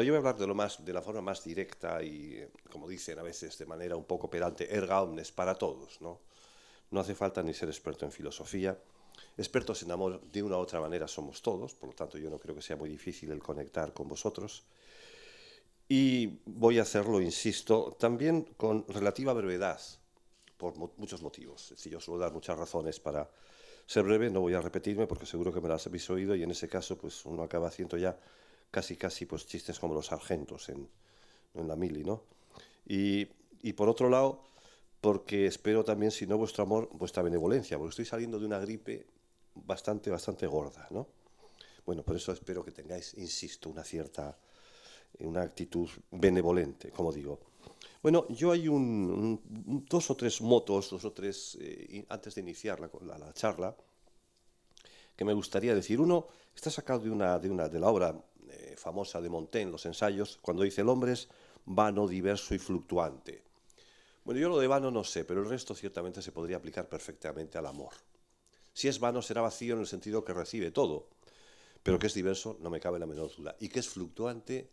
Bueno, yo voy a hablar de la forma más directa y, como dicen a veces de manera un poco pedante, erga omnes, para todos, ¿no? No hace falta ni ser experto en filosofía. Expertos en amor, de una u otra manera, somos todos, por lo tanto yo no creo que sea muy difícil el conectar con vosotros. Y voy a hacerlo, insisto, también con relativa brevedad, por muchos motivos. Es decir, yo suelo dar muchas razones para ser breve, no voy a repetirme porque seguro que me las habéis oído y en ese caso pues uno acaba haciendo ya casi pues chistes como los sargentos en la mili, ¿no? Y, y por otro lado, porque espero también, si no vuestro amor, vuestra benevolencia, porque estoy saliendo de una gripe bastante gorda, ¿no? Bueno, por eso espero que tengáis, insisto, una actitud benevolente, como digo. Bueno, yo hay dos o tres motos, antes de iniciar la charla, que me gustaría decir. Uno está sacado de la obra famosa de Montaigne, Los ensayos, cuando dice: el hombre es vano, diverso y fluctuante. Bueno, yo lo de vano no sé, pero el resto ciertamente se podría aplicar perfectamente al amor. Si es vano, será vacío en el sentido que recibe todo, pero que es diverso, no me cabe la menor duda. Y que es fluctuante,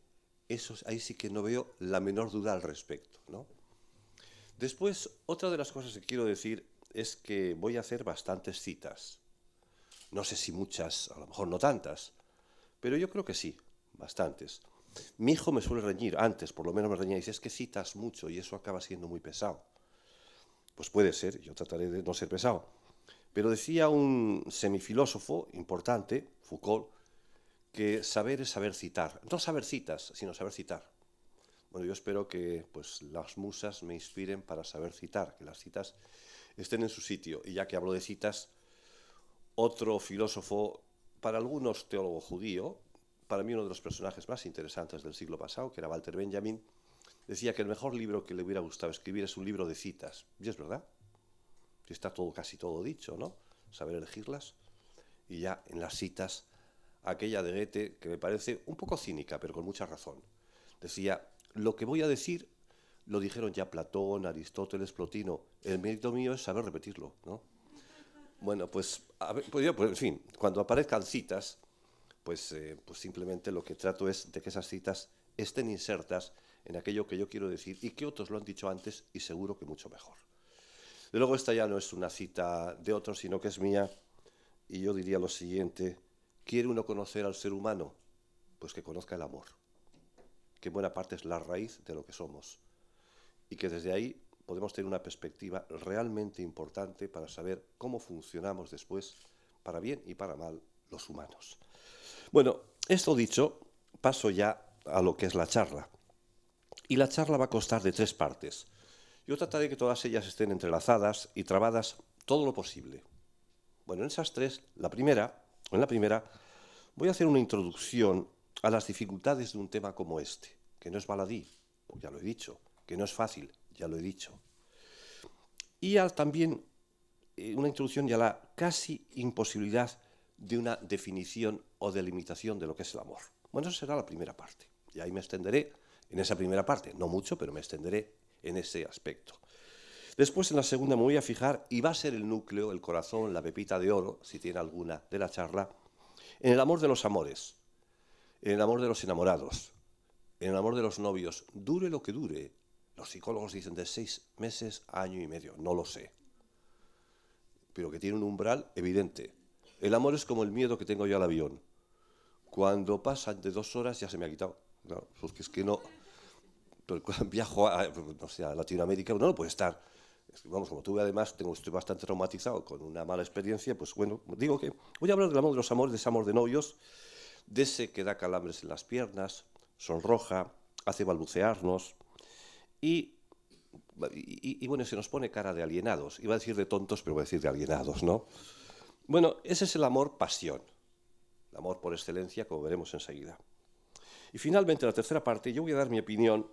ahí sí que no veo la menor duda al respecto, ¿no? Después, otra de las cosas que quiero decir es que voy a hacer bastantes citas. No sé si muchas, a lo mejor no tantas, pero yo creo que sí, bastantes. Mi hijo me suele reñir, antes por lo menos me reñía, y dice: es que citas mucho y eso acaba siendo muy pesado. Pues puede ser, yo trataré de no ser pesado. Pero decía un semifilósofo importante, Foucault, que saber es saber citar. No saber citas, sino saber citar. Bueno, yo espero que pues, las musas me inspiren para saber citar, que las citas estén en su sitio. Y ya que hablo de citas, otro filósofo, para algunos teólogo judío, para mí uno de los personajes más interesantes del siglo pasado, que era Walter Benjamin, decía que el mejor libro que le hubiera gustado escribir es un libro de citas. Y es verdad, está casi todo dicho, ¿no? Saber elegirlas. Y ya en las citas, aquella de Goethe, que me parece un poco cínica, pero con mucha razón. Decía: lo que voy a decir lo dijeron ya Platón, Aristóteles, Plotino. El mérito mío es saber repetirlo, ¿no? Bueno, pues, en fin, cuando aparezcan citas, pues simplemente lo que trato es de que esas citas estén insertas en aquello que yo quiero decir y que otros lo han dicho antes y seguro que mucho mejor. De luego, esta ya no es una cita de otros, sino que es mía, y yo diría lo siguiente: ¿quiere uno conocer al ser humano? Pues que conozca el amor, que en buena parte es la raíz de lo que somos, y que desde ahí podemos tener una perspectiva realmente importante para saber cómo funcionamos después, para bien y para mal, los humanos. Bueno, esto dicho, paso ya a lo que es la charla. Y la charla va a constar de tres partes. Yo trataré de que todas ellas estén entrelazadas y trabadas todo lo posible. Bueno, en esas tres, en la primera, voy a hacer una introducción a las dificultades de un tema como este, que no es baladí, ya lo he dicho, que no es fácil, ya lo he dicho. Y también una introducción y a la casi imposibilidad de una definición o delimitación de lo que es el amor. Bueno, esa será la primera parte. Y ahí me extenderé en esa primera parte, no mucho, pero me extenderé en ese aspecto. Después, en la segunda, me voy a fijar, y va a ser el núcleo, el corazón, la pepita de oro, si tiene alguna de la charla, en el amor de los amores, en el amor de los enamorados, en el amor de los novios, dure lo que dure. Los psicólogos dicen de 6 meses a año y medio, no lo sé, pero que tiene un umbral evidente. El amor es como el miedo que tengo yo al avión. Cuando pasan de 2 horas ya se me ha quitado. Claro, porque es que no... Viajo no sé, a Latinoamérica, uno no puede estar. Vamos, como tuve además, estoy bastante traumatizado con una mala experiencia, pues bueno, digo que voy a hablar del amor de los amores, de ese amor de novios, de ese que da calambres en las piernas, sonroja, hace balbucearnos y bueno, se nos pone cara de alienados. Iba a decir de tontos, pero voy a decir de alienados, ¿no? Bueno, ese es el amor-pasión, el amor por excelencia, como veremos enseguida. Y finalmente, en la tercera parte, yo voy a dar mi opinión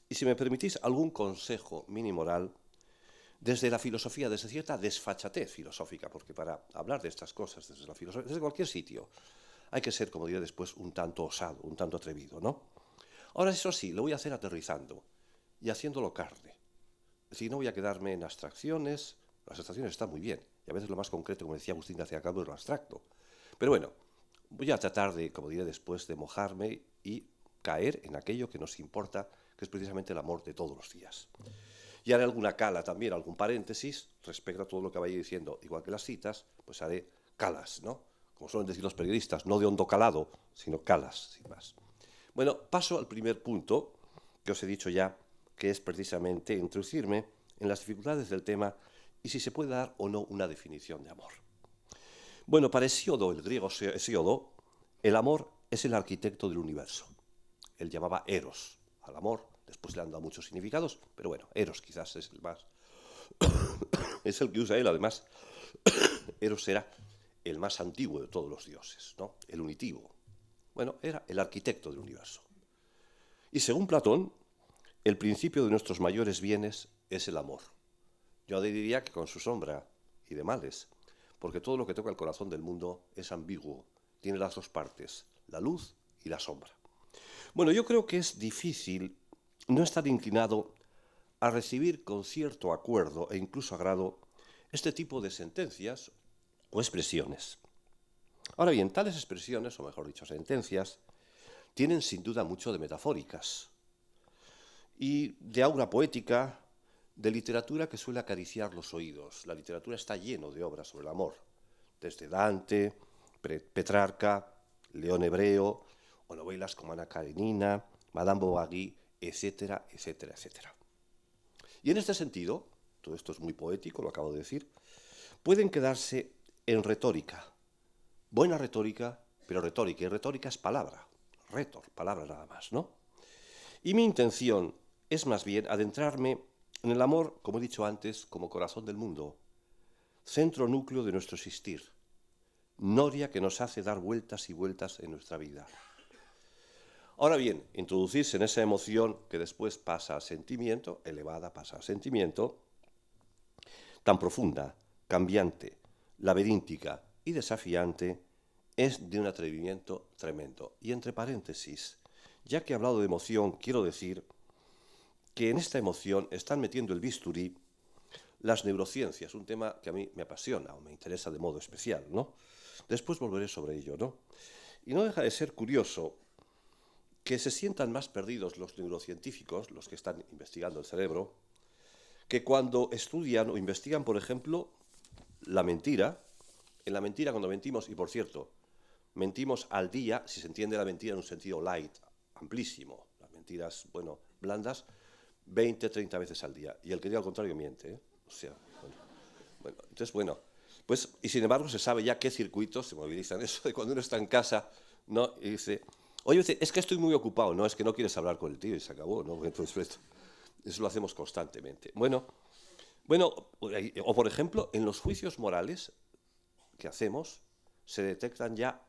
y, si me permitís, algún consejo mini-moral desde la filosofía, desde cierta desfachatez filosófica, porque para hablar de estas cosas desde la filosofía, desde cualquier sitio, hay que ser, como diré después, un tanto osado, un tanto atrevido, ¿no? Ahora, eso sí, lo voy a hacer aterrizando y haciéndolo carne. Es decir, no voy a quedarme en abstracciones. Las abstracciones están muy bien, y a veces lo más concreto, como decía Agustín García Calvo, es lo abstracto. Pero bueno, voy a tratar de, como diré después, de mojarme y caer en aquello que nos importa, que es precisamente el amor de todos los días. Y haré alguna cala también, algún paréntesis respecto a todo lo que vaya diciendo. Igual que las citas, pues haré calas, ¿no? Como suelen decir los periodistas, no de hondo calado, sino calas, sin más. Bueno, paso al primer punto que os he dicho ya, que es precisamente introducirme en las dificultades del tema y si se puede dar o no una definición de amor. Bueno, para Hesíodo, el griego Hesíodo, el amor es el arquitecto del universo. Él llamaba Eros al amor, después le han dado muchos significados, pero bueno, Eros quizás es el más... es el que usa él, además. Eros era el más antiguo de todos los dioses, ¿no? El unitivo. Bueno, era el arquitecto del universo. Y según Platón, el principio de nuestros mayores bienes es el amor. Yo diría que con su sombra y de males, porque todo lo que toca el corazón del mundo es ambiguo, tiene las dos partes, la luz y la sombra. Bueno, yo creo que es difícil no estar inclinado a recibir con cierto acuerdo e incluso agrado este tipo de sentencias o expresiones. Ahora bien, tales expresiones, o mejor dicho, sentencias, tienen sin duda mucho de metafóricas y de aura poética, de literatura que suele acariciar los oídos. La literatura está lleno de obras sobre el amor, desde Dante, Petrarca, León Hebreo, o novelas como Ana Karenina, Madame Bovary, etcétera, etcétera, etcétera. Y en este sentido, todo esto es muy poético, lo acabo de decir, pueden quedarse en retórica. Buena retórica, pero retórica. Y retórica es palabra, palabra nada más, ¿no? Y mi intención es más bien adentrarme en el amor, como he dicho antes, como corazón del mundo, centro núcleo de nuestro existir, noria que nos hace dar vueltas y vueltas en nuestra vida. Ahora bien, introducirse en esa emoción que después pasa a sentimiento, elevada pasa a sentimiento, tan profunda, cambiante, laberíntica y desafiante, es de un atrevimiento tremendo. Y entre paréntesis, ya que he hablado de emoción, quiero decir que en esta emoción están metiendo el bisturí las neurociencias, un tema que a mí me apasiona o me interesa de modo especial, ¿no? Después volveré sobre ello, ¿no? Y no deja de ser curioso que se sientan más perdidos los neurocientíficos, los que están investigando el cerebro, que cuando estudian o investigan, por ejemplo, la mentira. En la mentira, cuando mentimos, y por cierto, mentimos al día, si se entiende la mentira en un sentido light, amplísimo, las mentiras, bueno, blandas, 20, 30 veces al día. Y el que diga al contrario miente, ¿eh? O sea, entonces, pues, y sin embargo se sabe ya qué circuitos se movilizan. Eso de cuando uno está en casa, ¿no? Y dice, oye, es que estoy muy ocupado. No, es que no quieres hablar con el tío y se acabó, ¿no? Entonces, eso lo hacemos constantemente. Bueno, o por ejemplo, en los juicios morales que hacemos, se detectan ya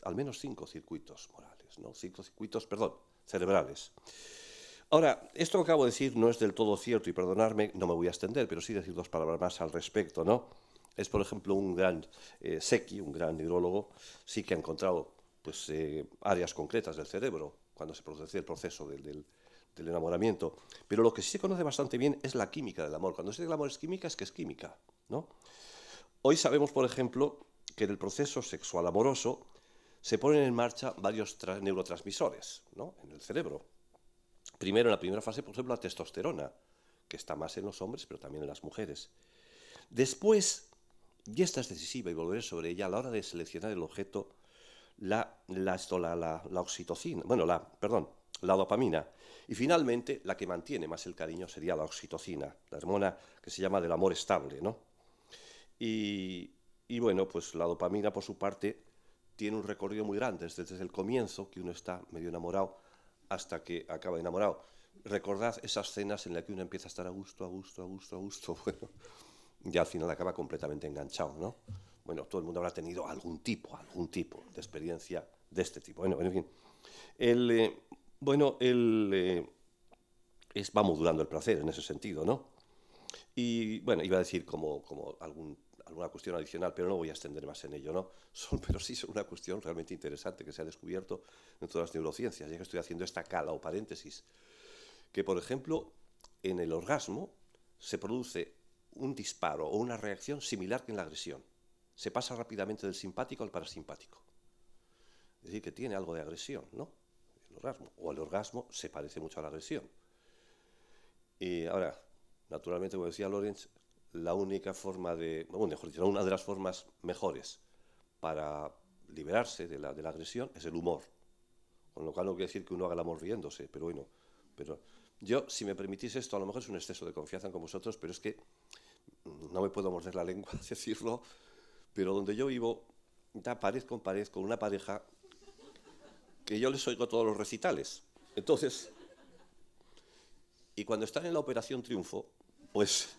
al menos cinco circuitos morales, ¿no? 5 circuitos, cerebrales. Ahora, esto que acabo de decir no es del todo cierto y perdonadme, no me voy a extender, pero sí decir 2 palabras más al respecto, ¿no? Es, por ejemplo, un gran Secchi, un gran neurólogo, sí que ha encontrado pues, áreas concretas del cerebro cuando se produce el proceso del enamoramiento. Pero lo que sí se conoce bastante bien es la química del amor. Cuando se dice que el amor es química, es que es química, ¿no? Hoy sabemos, por ejemplo, que en el proceso sexual amoroso se ponen en marcha varios neurotransmisores, ¿no? En el cerebro. Primero, en la primera fase, por ejemplo, la testosterona, que está más en los hombres, pero también en las mujeres. Después, y esta es decisiva y volveré sobre ella, a la hora de seleccionar el objeto, la oxitocina, la dopamina. Y finalmente, la que mantiene más el cariño sería la oxitocina, la hormona que se llama del amor estable, ¿no? Y bueno, pues la dopamina, por su parte, tiene un recorrido muy grande, desde el comienzo, que uno está medio enamorado, hasta que acaba enamorado. Recordad esas escenas en las que uno empieza a estar a gusto, bueno, y al final acaba completamente enganchado, ¿no? Bueno, todo el mundo habrá tenido algún tipo de experiencia de este tipo. Bueno, en fin, va modulando el placer en ese sentido, ¿no? Y bueno, iba a decir como alguna cuestión adicional, pero no voy a extender más en ello, ¿no? Pero sí son una cuestión realmente interesante que se ha descubierto en todas las neurociencias, ya que estoy haciendo esta cala o paréntesis, que por ejemplo en el orgasmo se produce un disparo o una reacción similar que en la agresión. Se pasa rápidamente del simpático al parasimpático. Es decir, que tiene algo de agresión, ¿no? el orgasmo, o el orgasmo se parece mucho a la agresión. Y ahora, naturalmente, como decía Lorenz, la única forma de, bueno, mejor dicho, una de las formas mejores para liberarse de la agresión es el humor. Con lo cual no quiere decir que uno haga el amor riéndose, pero bueno. Pero yo, si me permitís esto, a lo mejor es un exceso de confianza con vosotros, pero es que no me puedo morder la lengua al decirlo, pero donde yo vivo, da pared con una pareja que yo les oigo todos los recitales. Entonces, y cuando están en la Operación Triunfo, pues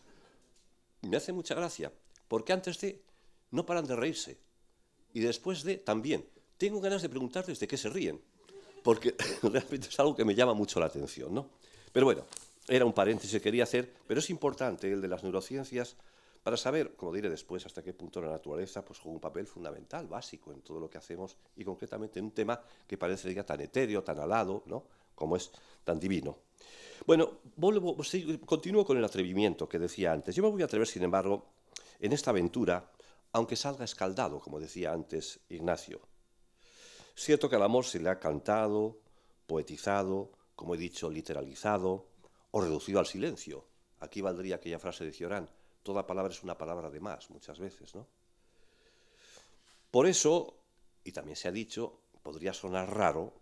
me hace mucha gracia, porque antes de no paran de reírse, y después de también. Tengo ganas de preguntarles de qué se ríen, porque realmente es algo que me llama mucho la atención, ¿no? Pero bueno, era un paréntesis que quería hacer, pero es importante el de las neurociencias para saber, como diré después, hasta qué punto la naturaleza pues, juega un papel fundamental, básico en todo lo que hacemos y concretamente en un tema que parece ya tan etéreo, tan alado, ¿no? Como es tan divino. Bueno, continúo con el atrevimiento que decía antes. Yo me voy a atrever, sin embargo, en esta aventura, aunque salga escaldado, como decía antes Ignacio. Cierto que al amor se le ha cantado, poetizado, como he dicho, literalizado o reducido al silencio. Aquí valdría aquella frase de Cioran: toda palabra es una palabra de más, muchas veces, ¿no? Por eso, y también se ha dicho, podría sonar raro,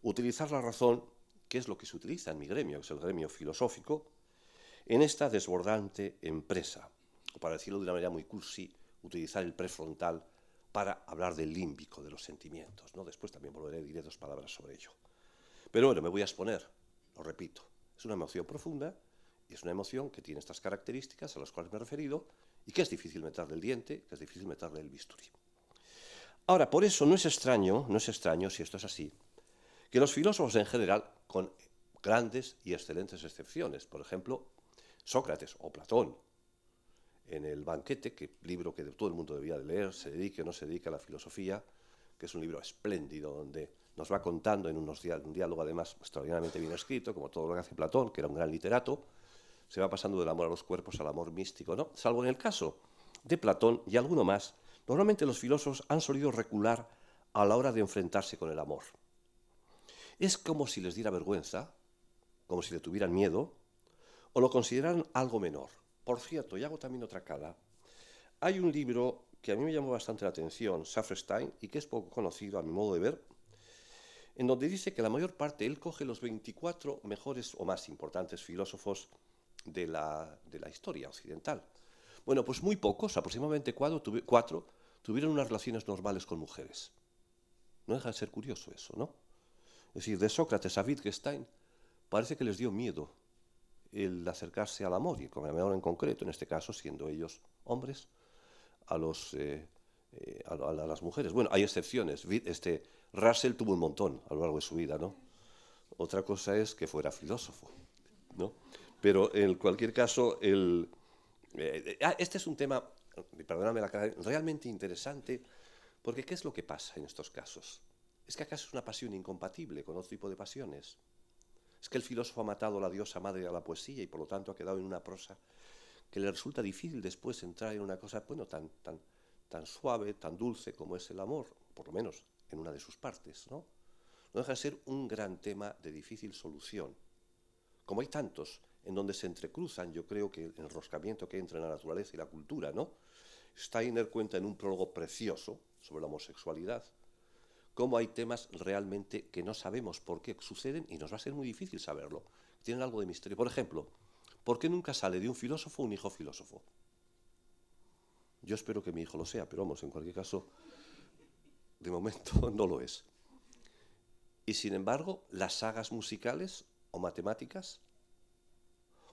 utilizar la razón, que es lo que se utiliza en mi gremio, que es el gremio filosófico, en esta desbordante empresa, o para decirlo de una manera muy cursi, utilizar el prefrontal para hablar del límbico, de los sentimientos, ¿no? Después también diré dos palabras sobre ello. Pero bueno, me voy a exponer, lo repito, es una emoción profunda y es una emoción que tiene estas características a las cuales me he referido y que es difícil meterle el diente, que es difícil meterle el bisturí. Ahora, por eso no es extraño, si esto es así, que los filósofos en general, con grandes y excelentes excepciones, por ejemplo, Sócrates o Platón, en El banquete, libro que todo el mundo debía de leer, se dedique o no se dedique a la filosofía, que es un libro espléndido donde nos va contando en un diálogo además extraordinariamente bien escrito, como todo lo que hace Platón, que era un gran literato, se va pasando del amor a los cuerpos al amor místico, ¿no? Salvo en el caso de Platón y alguno más, normalmente los filósofos han solido recular a la hora de enfrentarse con el amor. Es como si les diera vergüenza, como si le tuvieran miedo, o lo consideraran algo menor. Por cierto, y hago también otra cara, hay un libro que a mí me llamó bastante la atención, Safrestein, y que es poco conocido a mi modo de ver, en donde dice que la mayor parte, él coge los 24 mejores o más importantes filósofos de la historia occidental. Bueno, pues muy pocos, aproximadamente cuatro, tuvieron unas relaciones normales con mujeres. No deja de ser curioso eso, ¿no? Es decir, de Sócrates a Wittgenstein parece que les dio miedo el acercarse al amor, y con el amor en concreto, en este caso, siendo ellos hombres, a las mujeres. Bueno, hay excepciones. Russell tuvo un montón a lo largo de su vida, ¿no? Otra cosa es que fuera filósofo, ¿no? Pero en cualquier caso, este es un tema, perdóname la cara, realmente interesante, porque ¿qué es lo que pasa en estos casos? ¿Es que acaso es una pasión incompatible con otro tipo de pasiones? ¿Es que el filósofo ha matado a la diosa madre a la poesía y por lo tanto ha quedado en una prosa que le resulta difícil después entrar en una cosa, bueno, tan suave, tan dulce como es el amor, por lo menos en una de sus partes, ¿no? No deja de ser un gran tema de difícil solución. Como hay tantos en donde se entrecruzan, yo creo que el enroscamiento que entra en la naturaleza y la cultura, ¿no? Steiner cuenta en un prólogo precioso sobre la homosexualidad cómo hay temas realmente que no sabemos por qué suceden y nos va a ser muy difícil saberlo. Tienen algo de misterio. Por ejemplo, ¿por qué nunca sale de un filósofo un hijo filósofo? Yo espero que mi hijo lo sea, pero vamos, en cualquier caso, de momento no lo es. Y sin embargo, las sagas musicales o matemáticas,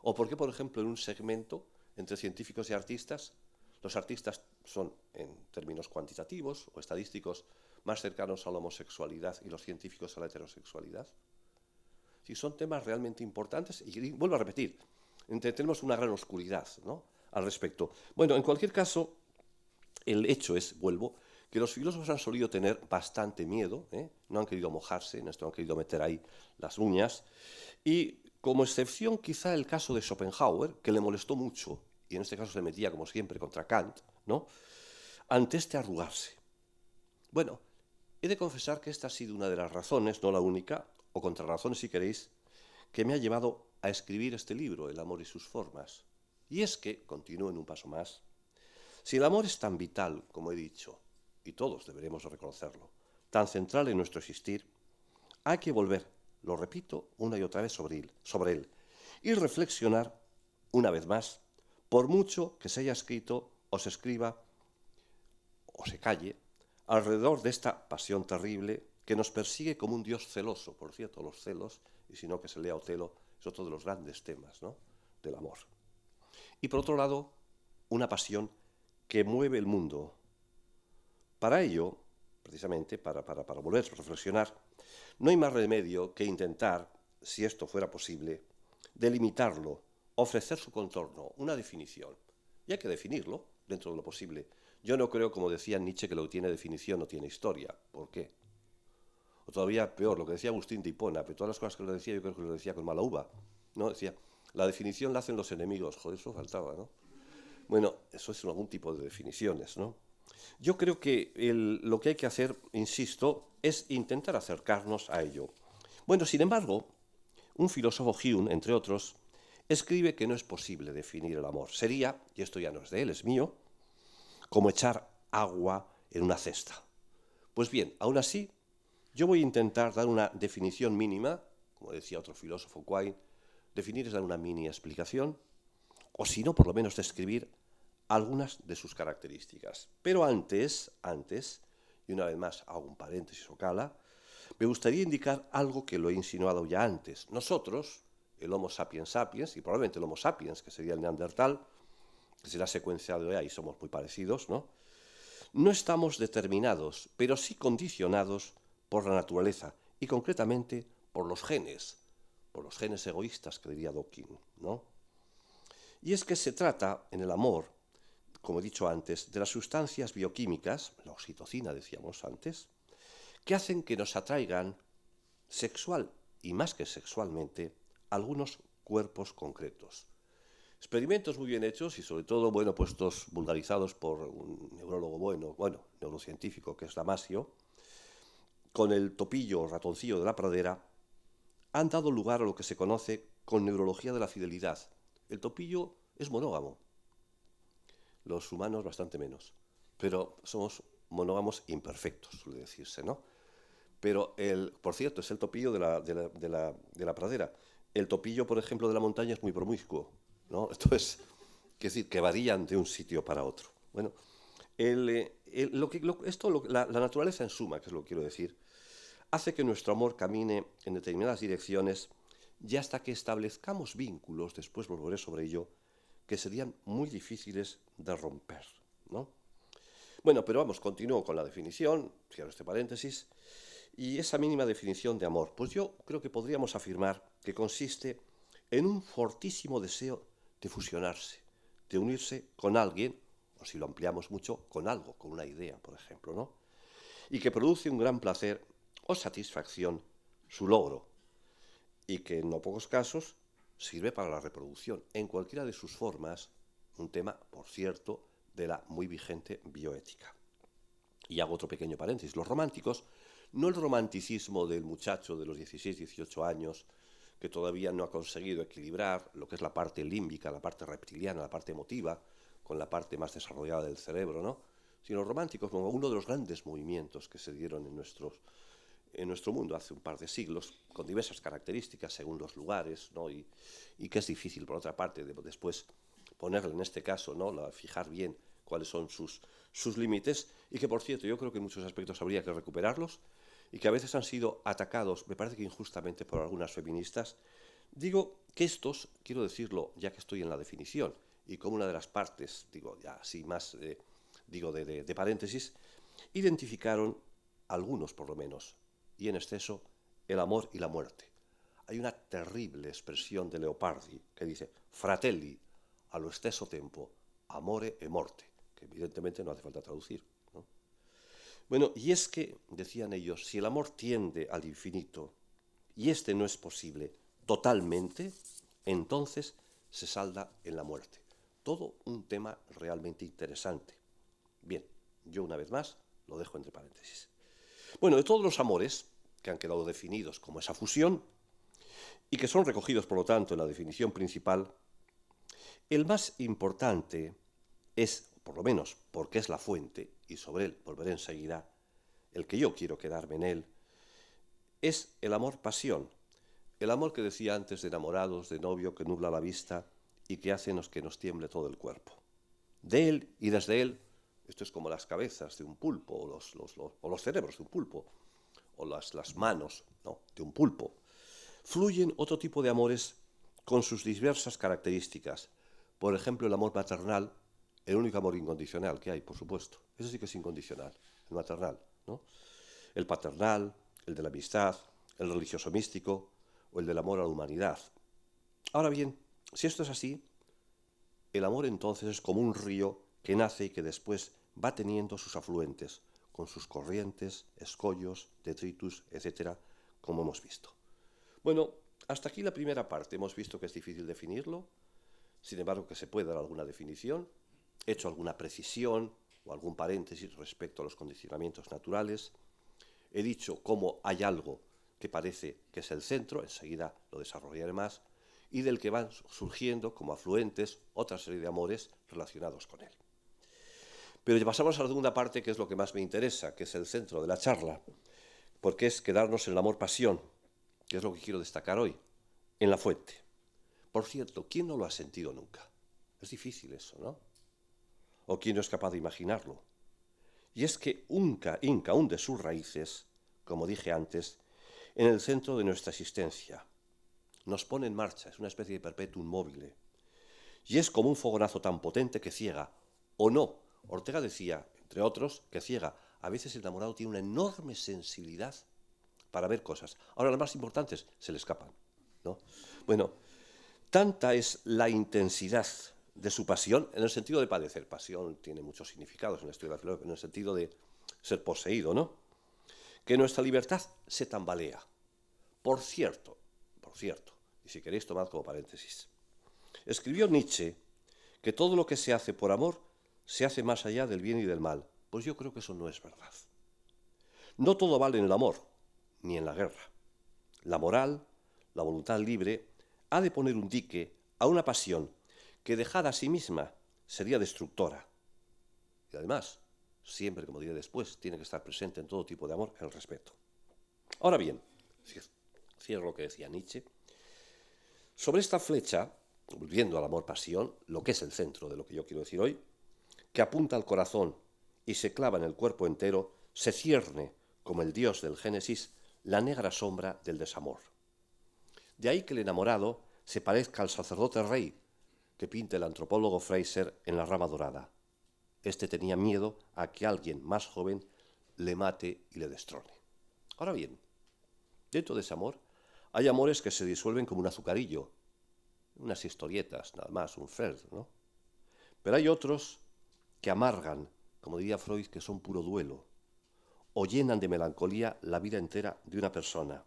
o por qué, por ejemplo, en un segmento entre científicos y artistas, los artistas son, en términos cuantitativos o estadísticos, más cercanos a la homosexualidad y los científicos a la heterosexualidad. Sí, son temas realmente importantes y vuelvo a repetir, tenemos una gran oscuridad, ¿no?, al respecto. Bueno, en cualquier caso, el hecho es, vuelvo, que los filósofos han solido tener bastante miedo, no han querido mojarse, en esto han querido meter ahí las uñas, y como excepción quizá el caso de Schopenhauer, que le molestó mucho, y en este caso se metía como siempre contra Kant, ¿no?, ante este arrugarse. Bueno, he de confesar que esta ha sido una de las razones, no la única, o contrarrazones si queréis, que me ha llevado a escribir este libro, El amor y sus formas. Y es que, continúo en un paso más, si el amor es tan vital, como he dicho, y todos deberemos reconocerlo, tan central en nuestro existir, hay que volver, lo repito una y otra vez sobre él y reflexionar una vez más, por mucho que se haya escrito o se escriba o se calle, alrededor de esta pasión terrible que nos persigue como un Dios celoso. Por cierto, los celos, y si no que se lea Otelo, es otro de los grandes temas, ¿no?, del amor. Y por otro lado, una pasión que mueve el mundo. Para ello, precisamente, para volver a reflexionar, no hay más remedio que intentar, si esto fuera posible, delimitarlo, ofrecer su contorno, una definición. Y hay que definirlo dentro de lo posible. Yo no creo, como decía Nietzsche, que lo que tiene definición no tiene historia. ¿Por qué? O todavía peor, lo que decía Agustín de Hipona, pero todas las cosas que lo decía yo creo que lo decía con mala uva, ¿no? Decía, la definición la hacen los enemigos. Joder, eso faltaba, ¿no? Bueno, eso es algún tipo de definiciones, ¿no? Yo creo que lo que hay que hacer, insisto, es intentar acercarnos a ello. Bueno, sin embargo, un filósofo, Hume, entre otros, escribe que no es posible definir el amor. Sería, y esto ya no es de él, es mío, como echar agua en una cesta. Pues bien, aún así, yo voy a intentar dar una definición mínima, como decía otro filósofo, Quine, definir es dar una mini explicación, o si no, por lo menos describir algunas de sus características. Pero antes, y una vez más hago un paréntesis o cala, me gustaría indicar algo que lo he insinuado ya antes. Nosotros, el Homo sapiens sapiens, y probablemente el Homo sapiens, que sería el Neandertal, que será secuenciado de ahí, somos muy parecidos, ¿no? No estamos determinados, pero sí condicionados por la naturaleza, y concretamente por los genes egoístas, que diría Dawkins, ¿no? Y es que se trata, en el amor, como he dicho antes, de las sustancias bioquímicas, la oxitocina decíamos antes, que hacen que nos atraigan sexual y más que sexualmente algunos cuerpos concretos. Experimentos muy bien hechos y sobre todo, bueno, puestos vulgarizados por un neurólogo neurocientífico que es Damasio, con el topillo o ratoncillo de la pradera, han dado lugar a lo que se conoce con neurología de la fidelidad. El topillo es monógamo, los humanos bastante menos, pero somos monógamos imperfectos, suele decirse, ¿no? Pero, por cierto, es el topillo de la pradera. El topillo, por ejemplo, de la montaña es muy promiscuo, ¿no? Esto es decir, que varían de un sitio para otro. Bueno, la naturaleza en suma, que es lo que quiero decir, hace que nuestro amor camine en determinadas direcciones y hasta que establezcamos vínculos, después volveré sobre ello, que serían muy difíciles de romper, ¿no? Bueno, pero vamos, continúo con la definición, cierro este paréntesis, y esa mínima definición de amor, pues yo creo que podríamos afirmar que consiste en un fortísimo deseo de fusionarse, de unirse con alguien, o si lo ampliamos mucho, con algo, con una idea, por ejemplo, ¿no? Y que produce un gran placer o satisfacción su logro, y que en no pocos casos sirve para la reproducción, en cualquiera de sus formas, un tema, por cierto, de la muy vigente bioética. Y hago otro pequeño paréntesis. Los románticos, no el romanticismo del muchacho de los 16, 18 años, que todavía no ha conseguido equilibrar lo que es la parte límbica, la parte reptiliana, la parte emotiva, con la parte más desarrollada del cerebro, ¿no? Sino los románticos como uno de los grandes movimientos que se dieron en nuestro mundo hace un par de siglos, con diversas características según los lugares, ¿no? y que es difícil, por otra parte, después ponerle en este caso, ¿no? Fijar bien cuáles son sus límites, y que, por cierto, yo creo que en muchos aspectos habría que recuperarlos, y que a veces han sido atacados, me parece que injustamente, por algunas feministas. Digo que estos, quiero decirlo ya que estoy en la definición, y como una de las partes, digo ya así más, de paréntesis, identificaron, algunos por lo menos, y en exceso, el amor y la muerte. Hay una terrible expresión de Leopardi que dice fratelli, allo stesso tempo, amore e morte, que evidentemente no hace falta traducir, ¿no? Bueno, y es que, decían ellos, si el amor tiende al infinito y este no es posible totalmente, entonces se salda en la muerte. Todo un tema realmente interesante. Bien, yo una vez más lo dejo entre paréntesis. Bueno, de todos los amores, que han quedado definidos como esa fusión y que son recogidos, por lo tanto, en la definición principal, el más importante es, por lo menos porque es la fuente, y sobre él volveré enseguida, el que yo quiero quedarme en él, es el amor-pasión. El amor que decía antes de enamorados, de novio, que nubla la vista y que hace que nos tiemble todo el cuerpo. De él y desde él, esto es como las cabezas de un pulpo, o los cerebros de un pulpo, o las manos, no, de un pulpo, fluyen otro tipo de amores con sus diversas características. Por ejemplo, el amor maternal, el único amor incondicional que hay, por supuesto. Ese sí que es incondicional, el maternal, ¿no? El paternal, el de la amistad, el religioso místico o el del amor a la humanidad. Ahora bien, si esto es así, el amor entonces es como un río que nace y que después va teniendo sus afluentes, con sus corrientes, escollos, detritus, etcétera, como hemos visto. Bueno, hasta aquí la primera parte. Hemos visto que es difícil definirlo, sin embargo que se puede dar alguna definición. He hecho alguna precisión o algún paréntesis respecto a los condicionamientos naturales. He dicho cómo hay algo que parece que es el centro, enseguida lo desarrollaré más, y del que van surgiendo como afluentes otra serie de amores relacionados con él. Pero ya pasamos a la segunda parte, que es lo que más me interesa, que es el centro de la charla, porque es quedarnos en el amor-pasión, que es lo que quiero destacar hoy, en la fuente. Por cierto, ¿quién no lo ha sentido nunca? Es difícil eso, ¿no? ¿O quién no es capaz de imaginarlo? Y es que hinca hunde sus raíces, como dije antes, en el centro de nuestra existencia. Nos pone en marcha, es una especie de perpetuum mobile. Y es como un fogonazo tan potente que ciega, o no. Ortega decía, entre otros, que ciega. A veces el enamorado tiene una enorme sensibilidad para ver cosas. Ahora las más importantes se le escapan, ¿no? Bueno, tanta es la intensidad de su pasión, en el sentido de padecer. Pasión tiene muchos significados en la historia de la filosofía, en el sentido de ser poseído, ¿no? Que nuestra libertad se tambalea. Por cierto, y si queréis tomad como paréntesis, escribió Nietzsche que todo lo que se hace por amor se hace más allá del bien y del mal. Pues yo creo que eso no es verdad. No todo vale en el amor, ni en la guerra. La moral, la voluntad libre, ha de poner un dique a una pasión que dejada a sí misma sería destructora. Y además, siempre, como diré después, tiene que estar presente en todo tipo de amor el respeto. Ahora bien, cierro lo que decía Nietzsche, sobre esta flecha, volviendo al amor-pasión, lo que es el centro de lo que yo quiero decir hoy, que apunta al corazón y se clava en el cuerpo entero, se cierne, como el dios del Génesis, la negra sombra del desamor. De ahí que el enamorado se parezca al sacerdote rey que pinta el antropólogo Fraser en La rama dorada. Este tenía miedo a que alguien más joven le mate y le destrone. Ahora bien, dentro de ese amor hay amores que se disuelven como un azucarillo, unas historietas, nada más, un Freud, ¿no? Pero hay otros que amargan, como diría Freud, que son puro duelo, o llenan de melancolía la vida entera de una persona.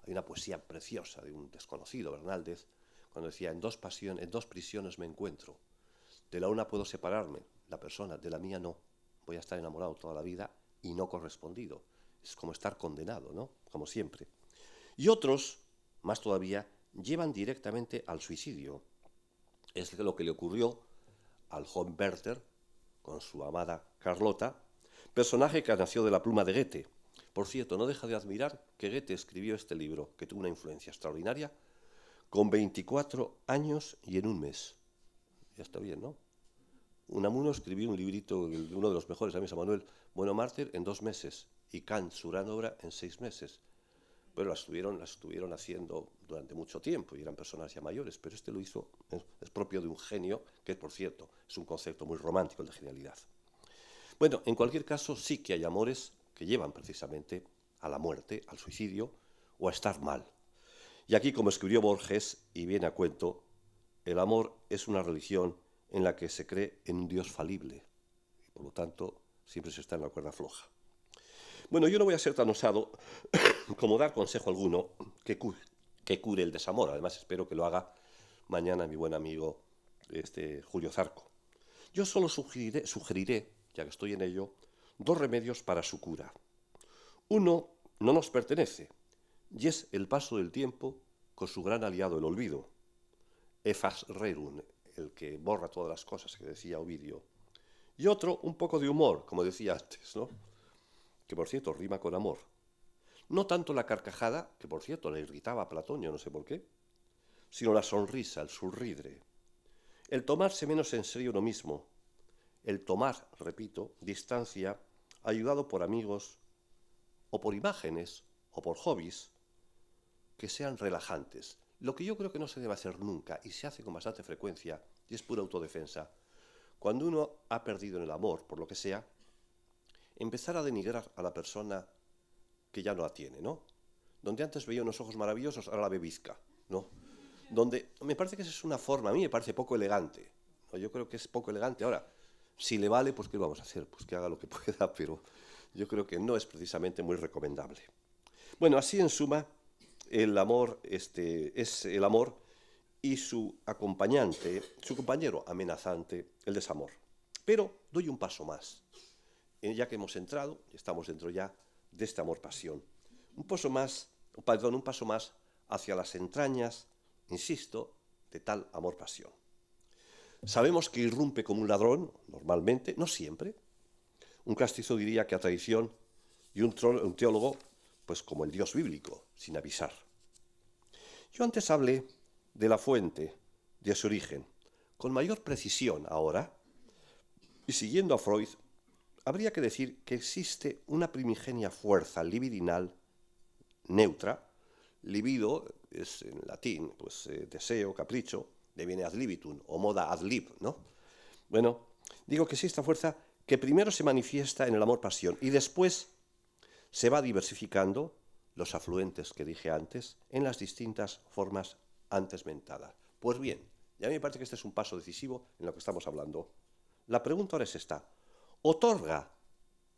Hay una poesía preciosa de un desconocido, Bernaldez, cuando decía, en dos prisiones me encuentro. De la una puedo separarme, la persona, de la mía no. Voy a estar enamorado toda la vida y no correspondido. Es como estar condenado, ¿no? Como siempre. Y otros, más todavía, llevan directamente al suicidio. Es lo que le ocurrió al joven Werther con su amada Carlota, personaje que nació de la pluma de Goethe. Por cierto, no deja de admirar que Goethe escribió este libro, que tuvo una influencia extraordinaria, con 24 años y en un mes. Ya está bien, ¿no? Unamuno escribió un librito, uno de los mejores, a mí, San Manuel Bueno Mártir, en 2 meses, y Kant, su gran obra, en 6 meses. Pero las estuvieron haciendo durante mucho tiempo y eran personas ya mayores, pero este lo hizo, es propio de un genio, que por cierto es un concepto muy romántico el de genialidad. Bueno, en cualquier caso sí que hay amores que llevan precisamente a la muerte, al suicidio o a estar mal. Y aquí, como escribió Borges, y viene a cuento, el amor es una religión en la que se cree en un Dios falible y por lo tanto siempre se está en la cuerda floja. Bueno, yo no voy a ser tan osado como dar consejo alguno que cure el desamor. Además, espero que lo haga mañana mi buen amigo Julio Zarco. Yo solo sugeriré, ya que estoy en ello, 2 remedios para su cura. Uno no nos pertenece, y es el paso del tiempo con su gran aliado el olvido. Ephas rerum, el que borra todas las cosas que decía Ovidio. Y otro, un poco de humor, como decía antes, ¿no? Que por cierto rima con amor. No tanto la carcajada, que por cierto le irritaba a Platonio, no sé por qué, sino la sonrisa, el surridre. El tomarse menos en serio uno mismo. El tomar, repito, distancia, ayudado por amigos, o por imágenes, o por hobbies, que sean relajantes. Lo que yo creo que no se debe hacer nunca, y se hace con bastante frecuencia, y es pura autodefensa. Cuando uno ha perdido en el amor, por lo que sea, empezar a denigrar a la persona que ya no la tiene, ¿no? Donde antes veía unos ojos maravillosos, ahora la ve bizca, ¿no? Donde me parece que esa es una forma, a mí me parece poco elegante, ¿no? Yo creo que es poco elegante. Ahora, si le vale, pues ¿qué vamos a hacer? Pues que haga lo que pueda, pero yo creo que no es precisamente muy recomendable. Bueno, así en suma, el amor es el amor y su acompañante, su compañero amenazante, el desamor. Pero doy un paso más. Ya que hemos entrado, estamos dentro ya de este amor-pasión. Un paso más hacia las entrañas, insisto, de tal amor-pasión. Sabemos que irrumpe como un ladrón, normalmente, no siempre. Un castizo diría que a traición, y un teólogo, pues como el Dios bíblico, sin avisar. Yo antes hablé de la fuente, de su origen. Con mayor precisión ahora, y siguiendo a Freud, habría que decir que existe una primigenia fuerza libidinal neutra. Libido es en latín, pues deseo, capricho, deviene ad libitum o moda ad lib, ¿no? Bueno, digo que existe esta fuerza que primero se manifiesta en el amor-pasión y después se va diversificando, los afluentes que dije antes, en las distintas formas antes mentadas. Pues bien, y a mí me parece que este es un paso decisivo en lo que estamos hablando. La pregunta ahora es esta: ¿otorga,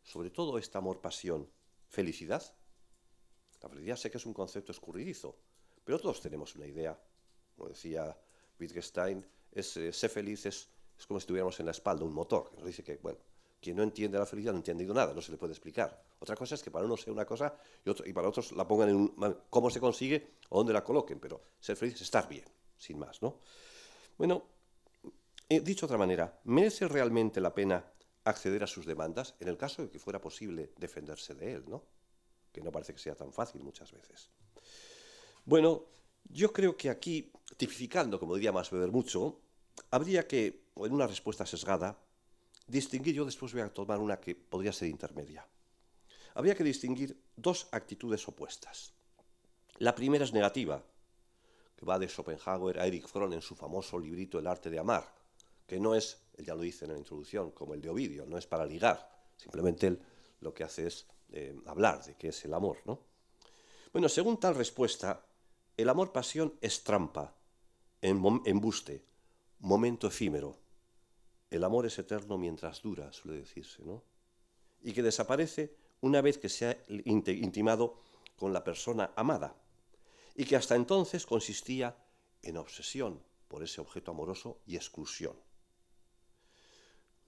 sobre todo este amor-pasión, felicidad? La felicidad sé que es un concepto escurridizo, pero todos tenemos una idea. Como decía Wittgenstein, ser feliz es como si estuviéramos en la espalda un motor, que nos dice que, bueno, quien no entiende la felicidad no ha entendido nada, no se le puede explicar. Otra cosa es que para uno sea una cosa y para otros la pongan en cómo se consigue o dónde la coloquen, pero ser feliz es estar bien, sin más, ¿no? Bueno, dicho de otra manera, ¿merece realmente la pena acceder a sus demandas en el caso de que fuera posible defenderse de él, ¿no? Que no parece que sea tan fácil muchas veces. Bueno, yo creo que aquí, tipificando, como diría Max Weber mucho, habría que, en una respuesta sesgada, distinguir, yo después voy a tomar una que podría ser intermedia. Habría que distinguir dos actitudes opuestas. La primera es negativa, que va de Schopenhauer a Erich Fromm en su famoso librito El arte de amar, que no es, él ya lo dice en la introducción, como el de Ovidio, no es para ligar, simplemente él lo que hace es hablar de qué es el amor, ¿no? Bueno, según tal respuesta, el amor-pasión es trampa, embuste, momento efímero. El amor es eterno mientras dura, suele decirse, ¿no? Y que desaparece una vez que se ha intimado con la persona amada, y que hasta entonces consistía en obsesión por ese objeto amoroso y exclusión.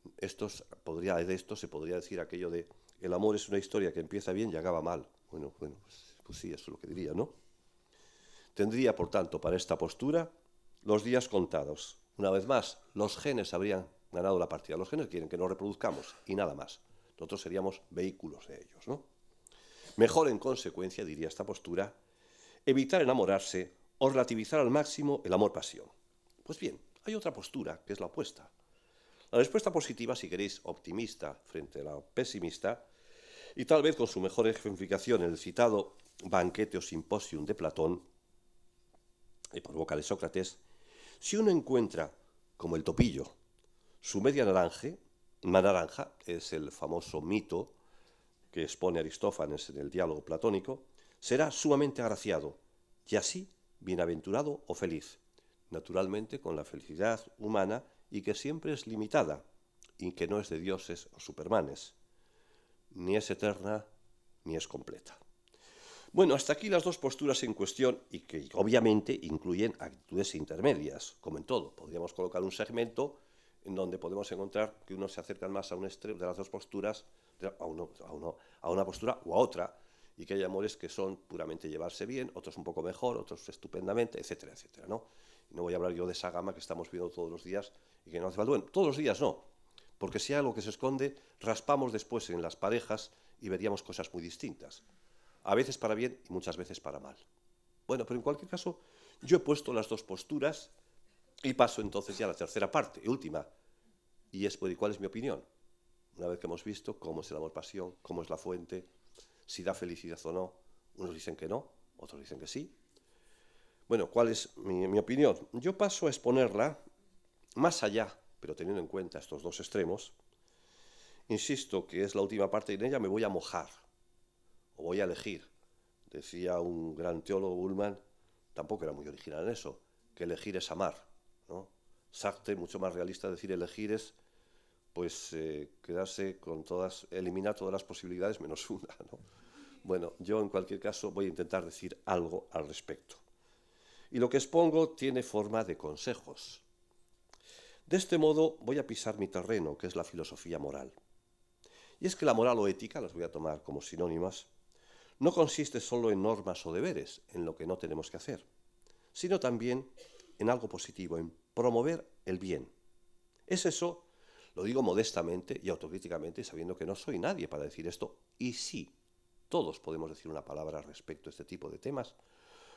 De esto se podría decir aquello de el amor es una historia que empieza bien y acaba mal. Bueno, pues sí, eso es lo que diría, ¿no? Tendría, por tanto, para esta postura los días contados. Una vez más, los genes habrían ganado la partida. Los genes quieren que nos reproduzcamos y nada más. Nosotros seríamos vehículos de ellos, ¿no? Mejor, en consecuencia, diría esta postura, evitar enamorarse o relativizar al máximo el amor-pasión. Pues bien, hay otra postura que es la opuesta. La respuesta positiva, si queréis, optimista frente a la pesimista, y tal vez con su mejor ejemplificación en el citado Banquete o Simposium de Platón, y por boca de Sócrates, si uno encuentra, como el topillo, su media naranja, es el famoso mito que expone Aristófanes en el diálogo platónico, será sumamente agraciado y así bienaventurado o feliz, naturalmente con la felicidad humana y que siempre es limitada y que no es de dioses o supermanes, ni es eterna ni es completa. Bueno, hasta aquí las dos posturas en cuestión y que obviamente incluyen actitudes intermedias, como en todo. Podríamos colocar un segmento en donde podemos encontrar que unos se acercan más a un extremo de las dos posturas, a una postura o a otra, y que hay amores que son puramente llevarse bien, otros un poco mejor, otros estupendamente, etcétera, etcétera, ¿no? Y no voy a hablar yo de esa gama que estamos viendo todos los días y que no hace falta. Bueno, todos los días no, porque si hay algo que se esconde, raspamos después en las parejas y veríamos cosas muy distintas. A veces para bien y muchas veces para mal. Bueno, pero en cualquier caso, yo he puesto las dos posturas y paso entonces ya a la tercera parte y última. Y es, pues, ¿cuál es mi opinión? Una vez que hemos visto cómo es el amor-pasión, cómo es la fuente, si da felicidad o no, unos dicen que no, otros dicen que sí. Bueno, ¿cuál es mi opinión? Yo paso a exponerla más allá, pero teniendo en cuenta estos dos extremos. Insisto que es la última parte y en ella me voy a mojar, o voy a elegir. Decía un gran teólogo, Bullman, tampoco era muy original en eso, que elegir es amar, ¿no? Sartre, mucho más realista, decir elegir es, pues, quedarse con todas, eliminar todas las posibilidades menos una, ¿no? Bueno, yo en cualquier caso voy a intentar decir algo al respecto. Y lo que expongo tiene forma de consejos. De este modo voy a pisar mi terreno, que es la filosofía moral. Y es que la moral o ética, las voy a tomar como sinónimas, no consiste solo en normas o deberes, en lo que no tenemos que hacer, sino también en algo positivo, en promover el bien. Es eso, lo digo modestamente y autocríticamente, sabiendo que no soy nadie para decir esto, y sí, todos podemos decir una palabra respecto a este tipo de temas,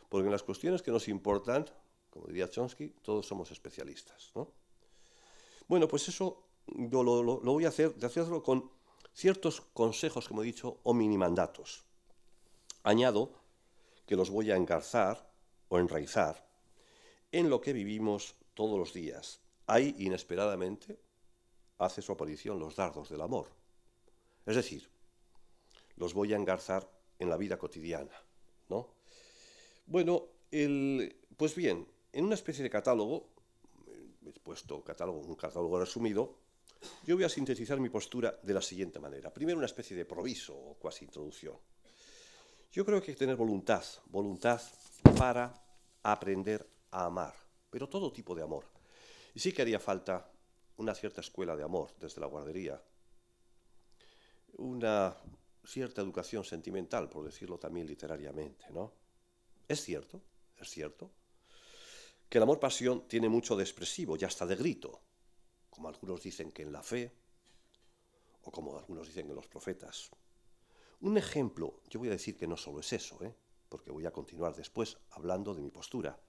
porque en las cuestiones que nos importan, como diría Chomsky, todos somos especialistas, ¿no? Bueno, pues eso yo lo voy a hacerlo con ciertos consejos, como he dicho, o minimandatos. Añado que los voy a engarzar o enraizar en lo que vivimos todos los días. Ahí, inesperadamente, hace su aparición los dardos del amor. Es decir, los voy a engarzar en la vida cotidiana, ¿no? Bueno, pues bien, en una especie de catálogo, he puesto un catálogo resumido, yo voy a sintetizar mi postura de la siguiente manera. Primero, una especie de proviso o cuasi introducción. Yo creo que hay que tener voluntad para aprender a amar, pero todo tipo de amor. Y sí que haría falta una cierta escuela de amor desde la guardería, una cierta educación sentimental, por decirlo también literariamente, ¿no? Es cierto que el amor-pasión tiene mucho de expresivo y hasta de grito, como algunos dicen que en la fe, o como algunos dicen en los profetas. Un ejemplo, yo voy a decir que no solo es eso, porque voy a continuar después hablando de mi postura,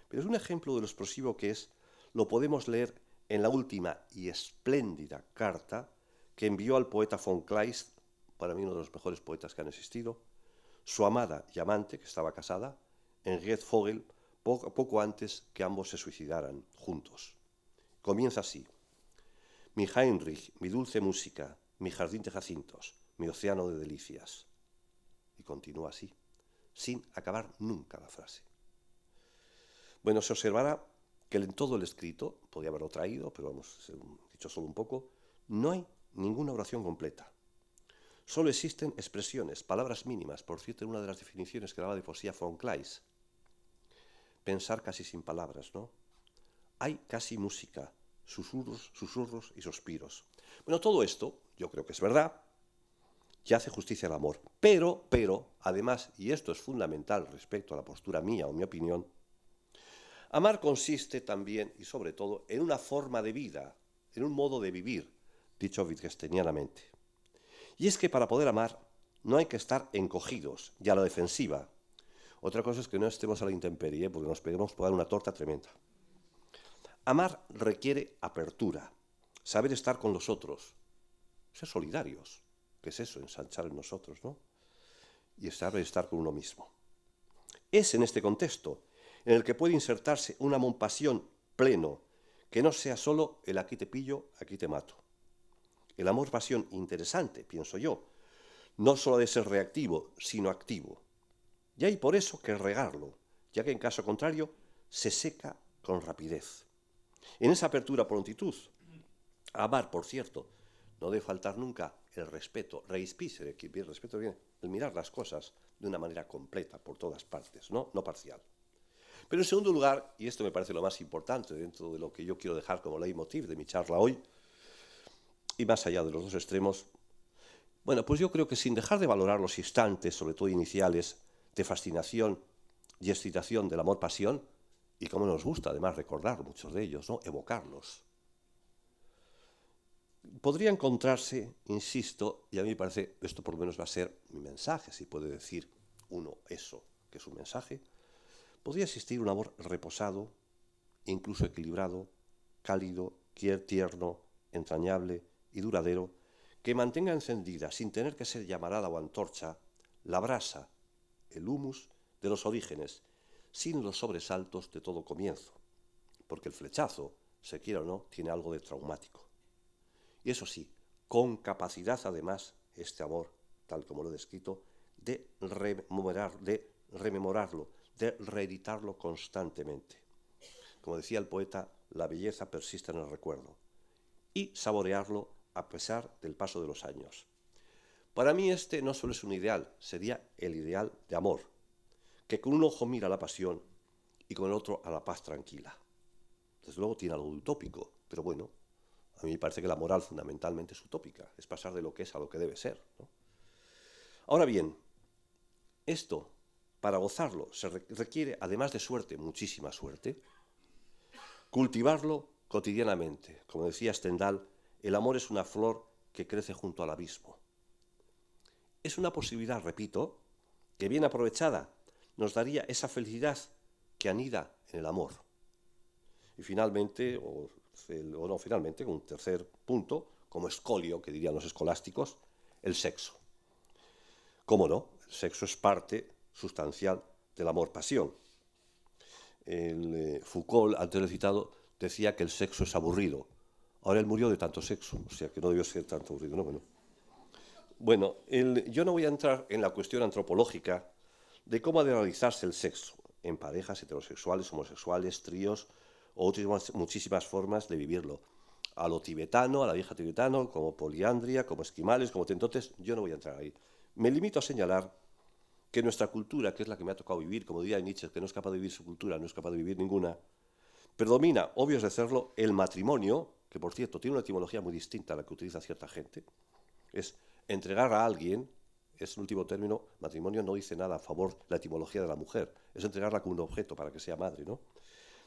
pero es un ejemplo de lo expresivo que es, lo podemos leer en la última y espléndida carta que envió al poeta von Kleist, para mí uno de los mejores poetas que han existido, su amada y amante, que estaba casada, Henriette Vogel, poco antes que ambos se suicidaran juntos. Comienza así: mi Heinrich, mi dulce música, mi jardín de jacintos, mi océano de delicias. Y continúa así, sin acabar nunca la frase. Bueno, se observará que en todo el escrito, podría haberlo traído, pero hemos dicho solo un poco, no hay ninguna oración completa. Solo existen expresiones, palabras mínimas. Por cierto, en una de las definiciones que daba de poesía von Kleist, pensar casi sin palabras, ¿no? Hay casi música, susurros y suspiros. Bueno, todo esto, yo creo que es verdad, y hace justicia al amor. Pero, además, y esto es fundamental respecto a la postura mía o mi opinión, amar consiste también, y sobre todo, en una forma de vida, en un modo de vivir, dicho wittgensteinianamente. Y es que para poder amar no hay que estar encogidos y a la defensiva. Otra cosa es que no estemos a la intemperie, porque nos podemos dar una torta tremenda. Amar requiere apertura, saber estar con los otros, ser solidarios. ¿Qué es eso? Ensanchar en nosotros, ¿no? Y saber estar con uno mismo. Es en este contexto en el que puede insertarse un amor-pasión pleno, que no sea solo el aquí te pillo, aquí te mato. El amor-pasión interesante, pienso yo, no solo ha de ser reactivo, sino activo. Y hay por eso que regarlo, ya que en caso contrario se seca con rapidez. En esa apertura prontitud, amar, por cierto, no debe faltar nunca el respeto, reispicere, que el respeto viene, el mirar las cosas de una manera completa por todas partes, no parcial. Pero en segundo lugar, y esto me parece lo más importante dentro de lo que yo quiero dejar como leitmotiv de mi charla hoy, y más allá de los dos extremos, Bueno, pues yo creo que sin dejar de valorar los instantes, sobre todo iniciales, de fascinación y excitación del amor-pasión, y cómo nos gusta además recordar muchos de ellos, ¿no? Evocarlos, podría encontrarse, insisto, y a mí me parece, esto por lo menos va a ser mi mensaje, si puede decir uno eso, que es un mensaje, podría existir un amor reposado, incluso equilibrado, cálido, tierno, entrañable y duradero, que mantenga encendida, sin tener que ser llamarada o antorcha, la brasa, el humus de los orígenes, sin los sobresaltos de todo comienzo, porque el flechazo, se quiera o no, tiene algo de traumático. Y eso sí, con capacidad además, este amor, tal como lo he descrito, de rememorarlo, de reeditarlo constantemente. Como decía el poeta, la belleza persiste en el recuerdo. Y saborearlo a pesar del paso de los años. Para mí este no solo es un ideal, sería el ideal de amor, que con un ojo mira la pasión y con el otro a la paz tranquila. Desde luego tiene algo de utópico, pero bueno, a mí me parece que la moral fundamentalmente es utópica, es pasar de lo que es a lo que debe ser, ¿no? Ahora bien, esto, para gozarlo, se requiere, además de suerte, muchísima suerte, cultivarlo cotidianamente. Como decía Stendhal, el amor es una flor que crece junto al abismo. Es una posibilidad, repito, que bien aprovechada nos daría esa felicidad que anida en el amor. Y finalmente, finalmente, un tercer punto, como escolio, que dirían los escolásticos, el sexo. ¿Cómo no? El sexo es parte sustancial del amor-pasión. Foucault, antes lo he citado, decía que el sexo es aburrido. Ahora él murió de tanto sexo, o sea que no debió ser tanto aburrido, ¿no? Bueno, yo no voy a entrar en la cuestión antropológica de cómo ha de realizarse el sexo en parejas heterosexuales, homosexuales, tríos o otras muchísimas formas de vivirlo. A lo tibetano, a la vieja tibetano, como poliandria, como esquimales, como tentotes, yo no voy a entrar ahí. Me limito a señalar que nuestra cultura, que es la que me ha tocado vivir, como diría Nietzsche, que no es capaz de vivir su cultura, no es capaz de vivir ninguna, predomina, obvio es decirlo, el matrimonio, que por cierto tiene una etimología muy distinta a la que utiliza cierta gente, es entregar a alguien, es el último término, matrimonio no dice nada a favor de la etimología de la mujer, es entregarla como un objeto para que sea madre, ¿no?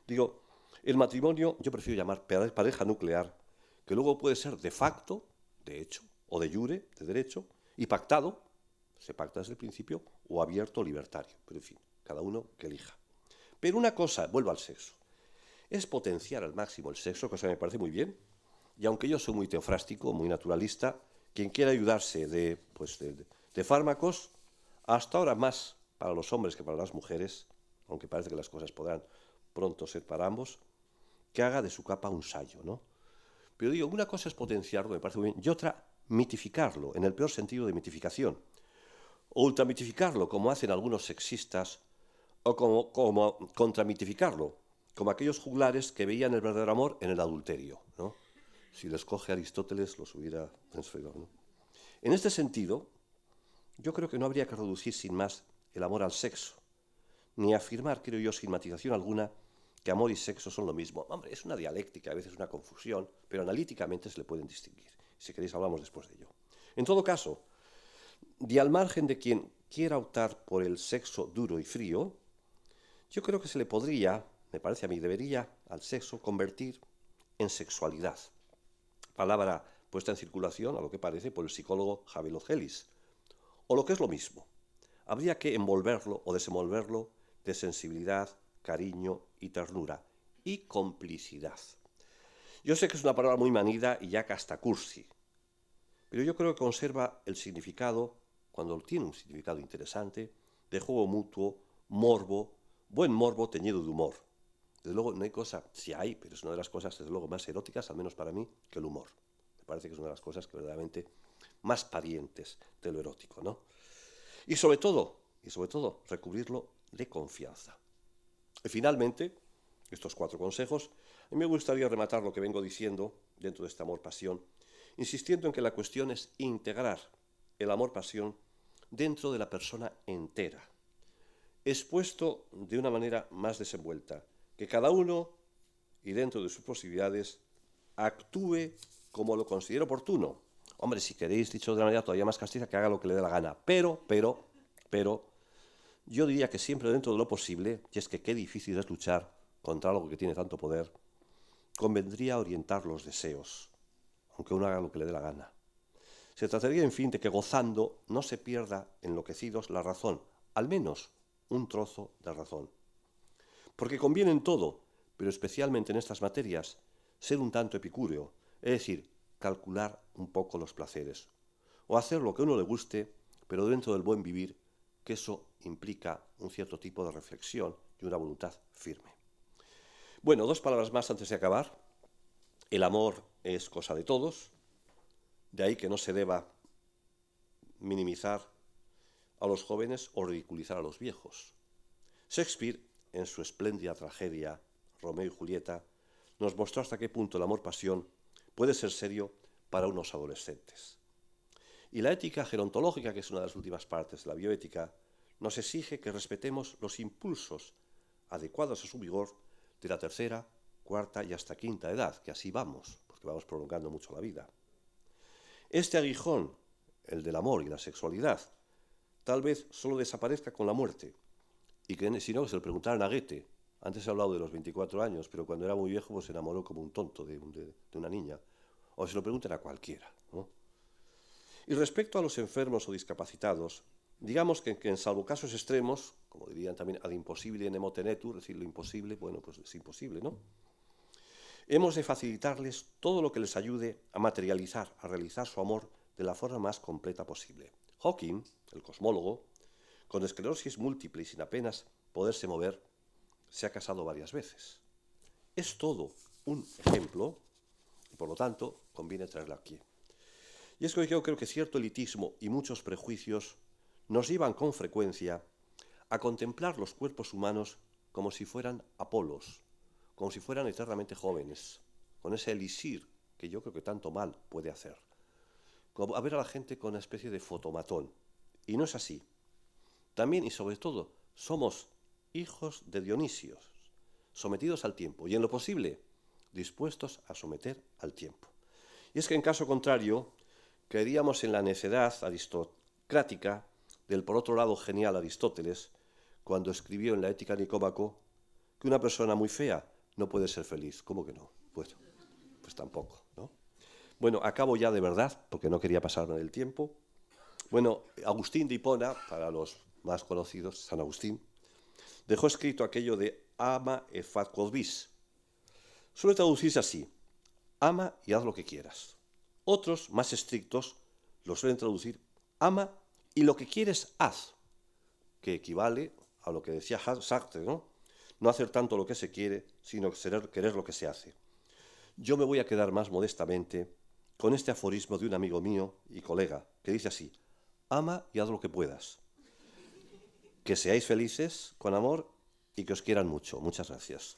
Digo, el matrimonio yo prefiero llamar pareja nuclear, que luego puede ser de facto, de hecho, o de jure, de derecho, y pactado, se pacta desde el principio, o abierto o libertario, pero en fin, cada uno que elija. Pero una cosa, vuelvo al sexo, es potenciar al máximo el sexo, cosa que me parece muy bien, y aunque yo soy muy teofrástico, muy naturalista, quien quiera ayudarse de fármacos, hasta ahora más para los hombres que para las mujeres, aunque parece que las cosas podrán pronto ser para ambos, que haga de su capa un sayo, ¿no? Pero digo, una cosa es potenciarlo, me parece muy bien, y otra, mitificarlo, en el peor sentido de mitificación, o ultramitificarlo, como hacen algunos sexistas, o como contramitificarlo, como aquellos juglares que veían el verdadero amor en el adulterio, ¿no? Si les coge Aristóteles, los hubiera transferido, ¿no? En este sentido, yo creo que no habría que reducir sin más el amor al sexo, ni afirmar, creo yo, sin matización alguna, que amor y sexo son lo mismo. Hombre, es una dialéctica, a veces una confusión, pero analíticamente se le pueden distinguir. Si queréis hablamos después de ello. En todo caso, y al margen de quien quiera optar por el sexo duro y frío, yo creo que se le podría, me parece a mí, debería al sexo convertir en sexualidad. Palabra puesta en circulación, a lo que parece, por el psicólogo Javier Logelis. O lo que es lo mismo, habría que envolverlo o desenvolverlo de sensibilidad, cariño y ternura, y complicidad. Yo sé que es una palabra muy manida y ya hasta cursi, pero yo creo que conserva el significado, cuando tiene un significado interesante, de juego mutuo, morbo, buen morbo teñido de humor. Desde luego no hay cosa, sí hay, pero es una de las cosas, desde luego, más eróticas, al menos para mí, que el humor. Me parece que es una de las cosas que verdaderamente más parientes de lo erótico, ¿no? Y sobre todo, recubrirlo de confianza. Y finalmente, estos 4 consejos, a mí me gustaría rematar lo que vengo diciendo dentro de este amor-pasión, insistiendo en que la cuestión es integrar el amor-pasión dentro de la persona entera, expuesto de una manera más desenvuelta, que cada uno, y dentro de sus posibilidades, actúe como lo considere oportuno, Hombre, si queréis, dicho de una manera todavía más castiza, que haga lo que le dé la gana. Pero, yo diría que siempre dentro de lo posible, y es que qué difícil es luchar contra algo que tiene tanto poder, convendría orientar los deseos, aunque uno haga lo que le dé la gana. Se trataría, en fin, de que gozando no se pierda enloquecidos la razón, al menos un trozo de razón. Porque conviene en todo, pero especialmente en estas materias, ser un tanto epicúreo, es decir, calcular un poco los placeres, o hacer lo que a uno le guste, pero dentro del buen vivir, que eso implica un cierto tipo de reflexión y una voluntad firme. Bueno, 2 palabras más antes de acabar. El amor es cosa de todos, de ahí que no se deba minimizar a los jóvenes o ridiculizar a los viejos. Shakespeare, en su espléndida tragedia Romeo y Julieta, nos mostró hasta qué punto el amor-pasión puede ser serio para unos adolescentes. Y la ética gerontológica, que es una de las últimas partes de la bioética, nos exige que respetemos los impulsos adecuados a su vigor de la tercera, cuarta y hasta quinta edad, que así vamos, porque vamos prolongando mucho la vida. Este aguijón, el del amor y la sexualidad, tal vez solo desaparezca con la muerte, y que si no, que se le preguntaran a Goethe. Antes he hablado de los 24 años, pero cuando era muy viejo pues se enamoró como un tonto de una niña. O se lo pregunten a cualquiera, ¿no? Y respecto a los enfermos o discapacitados, digamos que en salvo casos extremos, como dirían también ad impossibile nemo tenetur, es decir, lo imposible, bueno, pues es imposible, ¿no? Hemos de facilitarles todo lo que les ayude a materializar, a realizar su amor de la forma más completa posible. Hawking, el cosmólogo, con esclerosis múltiple y sin apenas poderse mover, se ha casado varias veces. Es todo un ejemplo y, por lo tanto, conviene traerlo aquí. Y es que yo creo que cierto elitismo y muchos prejuicios nos llevan con frecuencia a contemplar los cuerpos humanos como si fueran Apolos, como si fueran eternamente jóvenes, con ese elixir que yo creo que tanto mal puede hacer. Como a ver a la gente con una especie de fotomatón. Y no es así. También y sobre todo somos hijos de Dionisios, sometidos al tiempo y en lo posible dispuestos a someter al tiempo. Y es que en caso contrario, caeríamos en la necedad aristocrática del por otro lado genial Aristóteles, cuando escribió en la Ética Nicómaco que una persona muy fea no puede ser feliz. ¿Cómo que no? Pues tampoco, ¿no? Bueno, acabo ya de verdad, porque no quería pasarme del tiempo. Bueno, Agustín de Hipona, para los más conocidos, San Agustín, dejó escrito aquello de ama e fat quod vis. Suele traducirse así: ama y haz lo que quieras. Otros, más estrictos, lo suelen traducir: ama y lo que quieres, haz, que equivale a lo que decía Sartre, ¿no? No hacer tanto lo que se quiere, sino querer lo que se hace. Yo me voy a quedar más modestamente con este aforismo de un amigo mío y colega, que dice así: ama y haz lo que puedas. Que seáis felices, con amor, y que os quieran mucho. Muchas gracias.